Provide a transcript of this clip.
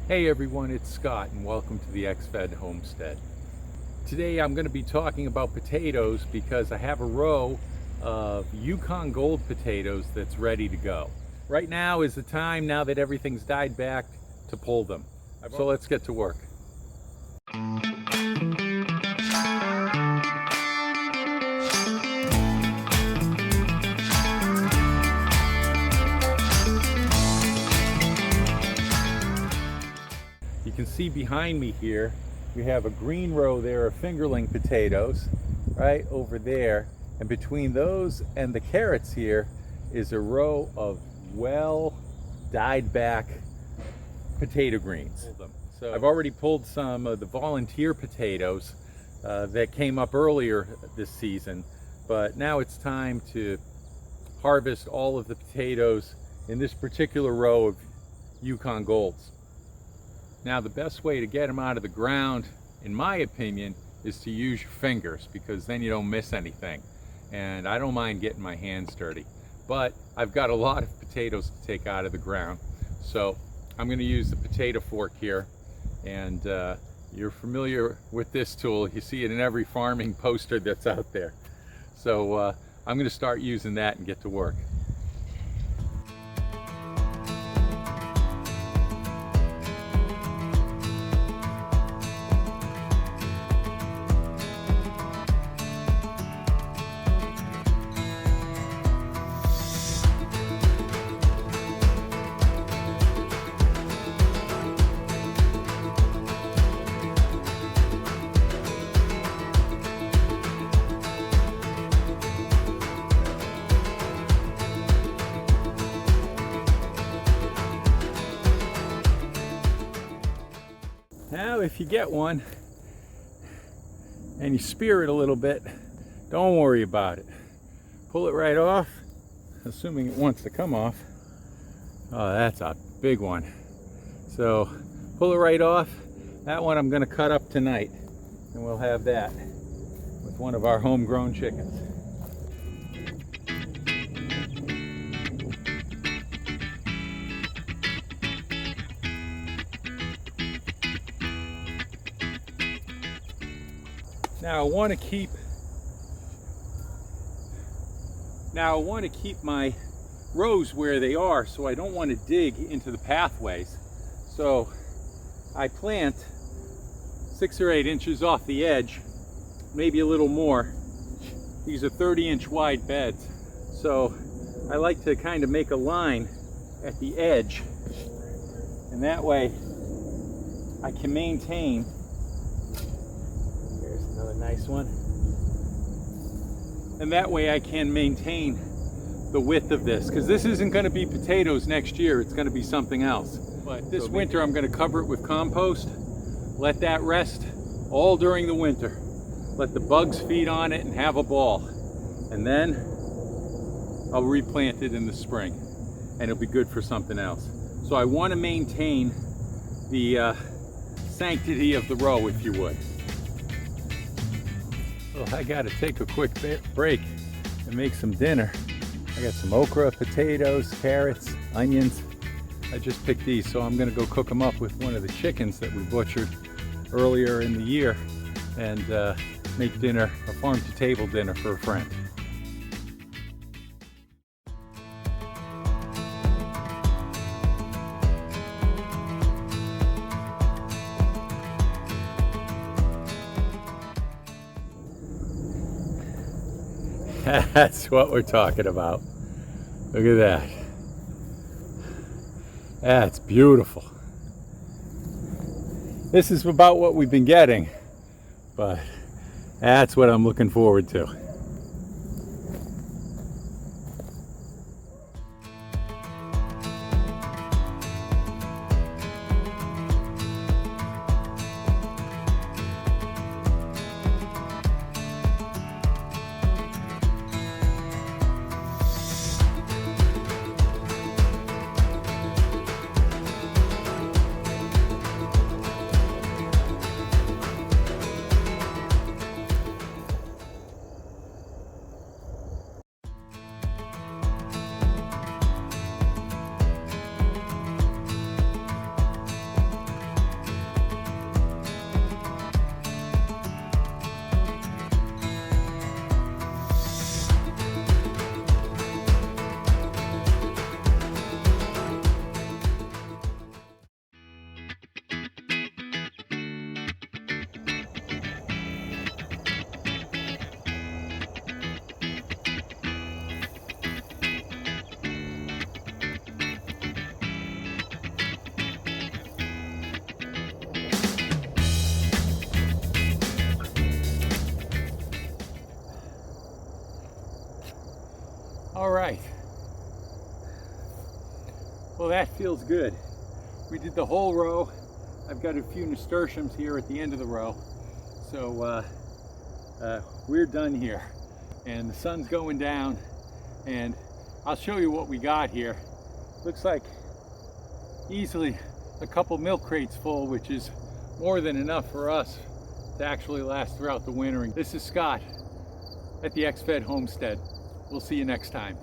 Hey everyone, it's Scott and welcome to the XFed Homestead. Today I'm going to be talking about potatoes because I have a row of Yukon Gold potatoes that's ready to go. Right now is the time, now that everything's died back, to pull them. So let's get to work. You can see behind me here, we have a green row there of fingerling potatoes right over there. And between those and the carrots here is a row of well dyed back potato greens. So I've already pulled some of the volunteer potatoes that came up earlier this season, but now it's time to harvest all of the potatoes in this particular row of Yukon Golds. Now the best way to get them out of the ground, in my opinion, is to use your fingers, because then you don't miss anything. And I don't mind getting my hands dirty. But I've got a lot of potatoes to take out of the ground. So I'm going to use the potato fork here. And you're familiar with this tool. You see it in every farming poster that's out there. So I'm going to start using that and get to work. Now if you get one and you spear it a little bit, don't worry about it. Pull it right off, assuming it wants to come off. Oh, that's a big one. So pull it right off. That one I'm going to cut up tonight, and we'll have that with one of our homegrown chickens. Now I want to keep my rows where they are, so I don't want to dig into the pathways. So I plant 6 or 8 inches off the edge, maybe a little more. These are 30-inch wide beds. So I like to kind of make a line at the edge, and that way I can maintain. Another nice one. And that way I can maintain the width of this, because this isn't going to be potatoes next year, it's going to be something else. But this winter I'm going to cover it with compost, let that rest all during the winter. Let the bugs feed on it and have a ball. And then I'll replant it in the spring and it'll be good for something else. So I want to maintain the sanctity of the row, if you would. Well, I got to take a quick break and make some dinner. I got some okra, potatoes, carrots, onions. I just picked these, so I'm going to go cook them up with one of the chickens that we butchered earlier in the year and make dinner, a farm-to-table dinner for a friend. That's what we're talking about. Look at that. That's beautiful. This is about what we've been getting, but that's what I'm looking forward to. All right. Well, that feels good. We did the whole row. I've got a few nasturtiums here at the end of the row. So we're done here. And the sun's going down. And I'll show you what we got here. Looks like easily a couple milk crates full, which is more than enough for us to actually last throughout the winter. This is Scott at the XFed Homestead. We'll see you next time.